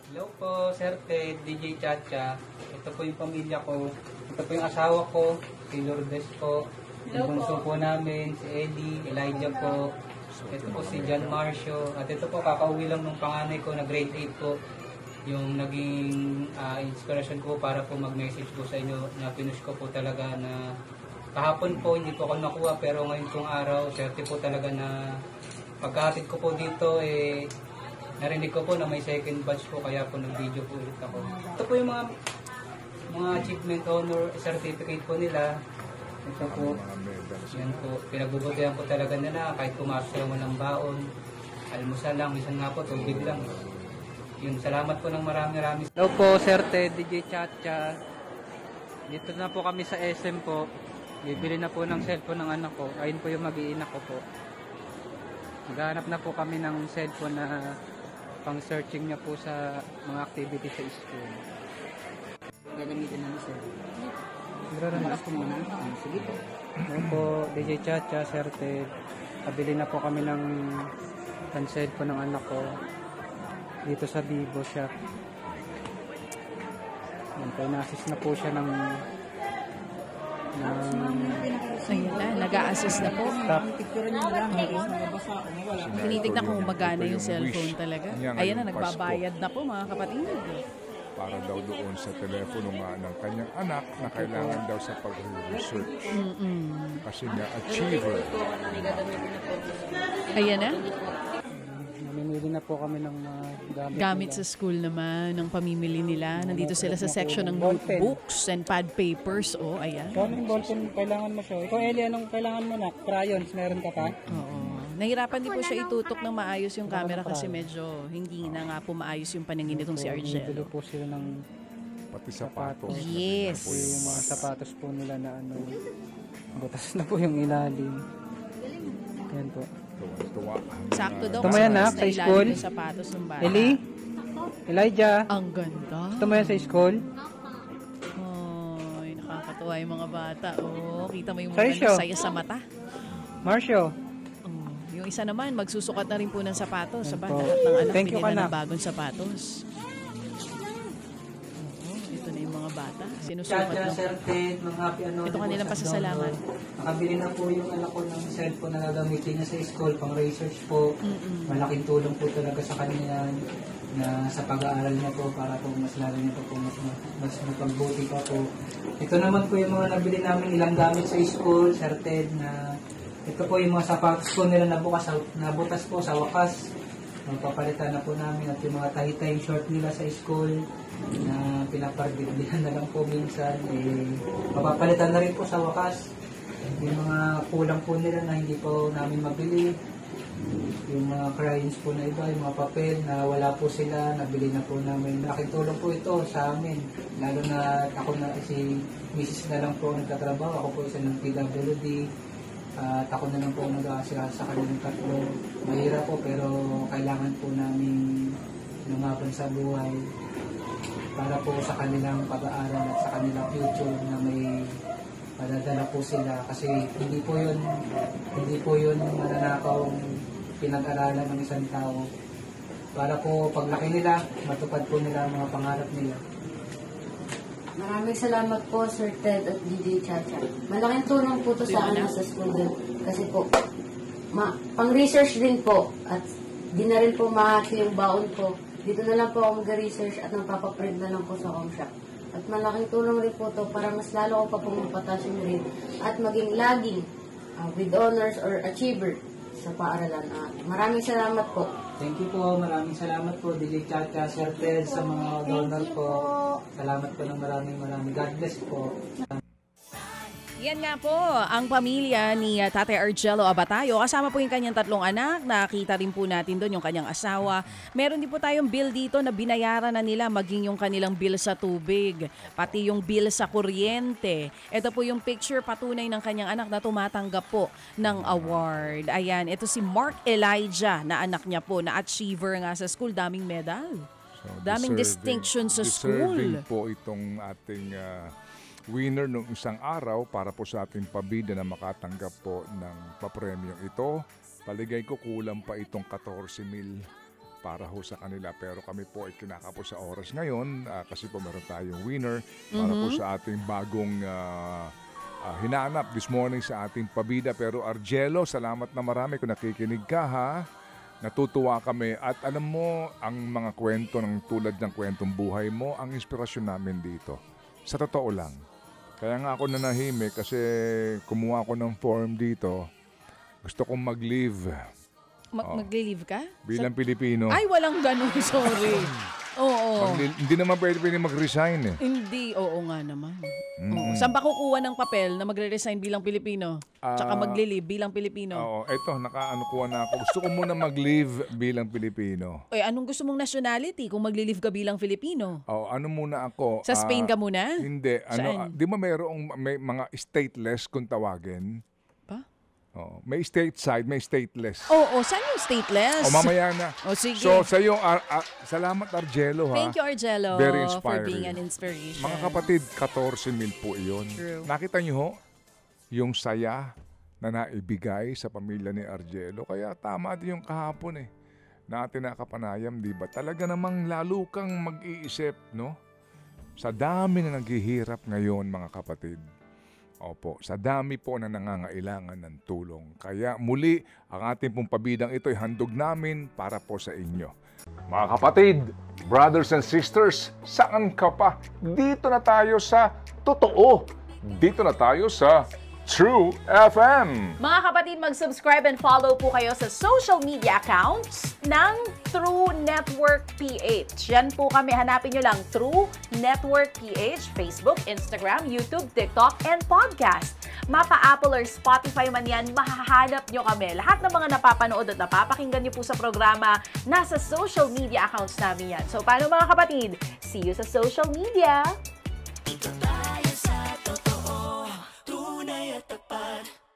Hello po, Sir Ted, DJ Chacha. Ito po yung pamilya ko. Ito po yung asawa ko, si Lourdes po. Yung bunso po namin, si Eddie, Elijah po. Ito po si John Marcio. At ito po, kakauwi lang nung panganay ko na grade 8 po. Yung naging inspiration ko para po mag-message po sa inyo na pinush ko po talaga na kahapon po hindi po ako nakuha pero ngayon pong araw, swerte po talaga na pagkahatid ko po dito narinig ko po na may second batch po kaya po nag-video po ulit ako. Ito po yung mga achievement honor certificate po nila. Ito po. Yan po. Pinagbubutihan po talaga nila kahit pumasok sila walang baon. Almusal lang, minsan nga po tubig lang. Yun, salamat po ng marami-rami. Hello po, Sir Ted, DJ Chacha. Dito na po kami sa SM po. Bibili na po ng cellphone ng anak ko. Ayun po yung mag-iinak ko po. Maghanap na po kami ng cellphone na pang-searching niya po sa mga activity sa school. Gagamitin namin, sir. Maras po muna. Sige po. Hello po, DJ Chacha, Sir Ted. Pabili na po kami ng cellphone ng anak ko. Dito sa Vivo Shop. Pinasis na po siya ng ayun na, nag-a-assist na po. Tinitignan kung magana yung cellphone talaga. Ayan na, nagbabayad na po mga kapatid. Para daw doon sa telepono nga ng kanyang anak na kailangan daw sa pag-research. Kasi niya achiever. Ayan na. Namimili na po kami ng Gamit sa school naman, ng pamimili nila. Nandito sila sa section ng notebooks and pad papers. Oh, ayan. Kung anong ballpen kailangan mo siya? Ikaw, Ellie, anong kailangan mo na? Crayons, meron ka pa? Oo. Nahirapan din po siya itutok ng maayos yung camera kasi medyo hindi na nga po maayos yung paningin nitong si Argelo. Po sila ng Pati sapatos. Yes. po yung mga sapatos po nila na butas na po yung ilalim. Yan po. Tuwa-tuwa. Sakto daw. Ito mo yan, mas sa nailalim school? yung sapatos ng bata. Ellie? Elijah? Ang ganda. Ito mo yan sa school? Ay, nakakatuwa yung mga bata. Oh, kita mo yung Saisyo? mga saya sa mata. Marcio? Oh, yung isa naman, magsusukat na rin po ng sapatos. Sa Yan po. lahat ng anak, Thank you, binili na anak. ng bagong sapatos. Ito na yung mga bata. Sinusukat Chacha, lang. Sir Ted, mga happy Ito kanilang pasasalamat. Nakabili na po yung anak ko ng cellphone na gagamitin niya sa school, pang research po. Malaking tulong po talaga sa kanya na sa pag-aaral niya po para po mas lalo niya po mas mapagbuti pa po. Ito naman po yung mga nabili namin ilang gamit sa school, Sir Ted, na ito po yung mga sapatos po nila nabutas po sa wakas. Magpapalitan na po namin at yung mga tahitay short nila sa school na pinapardidihan na lang po minsan. Mapapalitan na rin po sa wakas. Yung mga kulang po nila na hindi po namin mabili. Yung mga crayons po na iba, yung mga papel na wala po sila, nabili na po namin. Malaking tulong po ito sa amin. Lalo na ako na si Mrs. na lang po nagtatrabaho. Ako po isa ng PWD. At ako na lang po nag-aasikaso sa kanilang tatlo. Mahirap po pero kailangan po namin lumaban sa buhay para po sa kanilang pag-aaral at sa kanilang future na may madadala po sila kasi hindi po yun mananakaw pinag-aralan ng isang tao para po paglaki nila matupad po nila ang mga pangarap nila. Maraming salamat po, Sir Ted at DJ Chacha. Malaking tulong po to sa anak sa school din. Kasi po, pang-research din po. At di na rin po mahati yung baon po. Dito na lang po ako mag-research at magpapaprint na lang po sa home shop. At malaking tulong rin po to para mas lalo ko pa pong mapatas yung grade at maging laging with honors or achiever sa paaralan. Maraming salamat po. Thank you po. Maraming salamat po DJ Chacha, Sir Ted sa mga donor po. Salamat po ng maraming. God bless po. Yan nga po, ang pamilya ni Tatay Argelo Abatayo. Kasama po yung kanyang tatlong anak. Nakita rin po natin doon yung kanyang asawa. Meron din po tayong bill dito na binayaran na nila maging yung kanilang bill sa tubig. Pati yung bill sa kuryente. Ito po yung picture patunay ng kanyang anak na tumatanggap po ng award. Ayan, ito si Mark Elijah na anak niya po na achiever nga sa school. Daming medal. So, Daming distinction sa school. Deserving po itong ating winner nung isang araw para po sa ating pabida na makatanggap po ng papremyong ito. Paligay ko kulang pa itong 14,000 para ho sa kanila. Pero kami po ay kinakapos sa oras ngayon kasi po meron tayong winner para po sa ating bagong hinanap this morning sa ating pabida. Pero Argelo, salamat na marami kung nakikinig ka ha. Natutuwa kami at alam mo ang mga kwento ng tulad ng kwentong buhay mo, ang inspirasyon namin dito. Sa totoo lang. Kaya nga ako nanahimik kasi kumuha ako ng form dito. Gusto kong mag-leave. Mag-leave ka? Bilang Pilipino. Ay, walang ganun. Sorry. Oo. Hindi naman pwede mag-resign eh. Hindi. Oo nga naman. Oo. Saan ba kukuha ng papel na magre-resign bilang Pilipino? Tsaka mag-leave bilang Pilipino? Oo. Eto, nakaano na ako. Gusto ko muna mag-leave bilang Pilipino. Eh, anong gusto mong nationality kung mag-leave ka bilang Filipino? Oo. Ano muna ako? Sa Spain ka muna? Hindi. Saan? Di ba may mga stateless kung tawagin? Oh, may stateside, may stateless. Oo, saan yung stateless? O mamaya na. O sige. So sa iyo, salamat Argelo ha. Thank you Argelo Very for inspiring. being an inspiration. Mga kapatid, 14,000 po iyon. True. Nakita niyo ho, yung saya na naibigay sa pamilya ni Argelo. Kaya tama din yung kahapon eh. Natin nakapanayam, di ba? Talaga namang lalo kang mag-iisip, no? Sa dami na naghihirap ngayon mga kapatid. Opo, sa dami po na nangangailangan ng tulong. Kaya muli, ang ating pong pabidang ito ay handog namin para po sa inyo. Mga kapatid, brothers and sisters, saan ka pa? Dito na tayo sa totoo. Dito na tayo sa True FM. Mga kapatid, mag-subscribe and follow po kayo sa social media accounts ng True Network PH. Yan po kami. Hanapin nyo lang True Network PH, Facebook, Instagram, YouTube, TikTok, and podcast. Mapa Apple or Spotify man yan, mahahanap nyo kami. Lahat ng mga napapanood at napapakinggan nyo po sa programa, nasa social media accounts namin yan. So, paano mga kapatid? See you sa social media!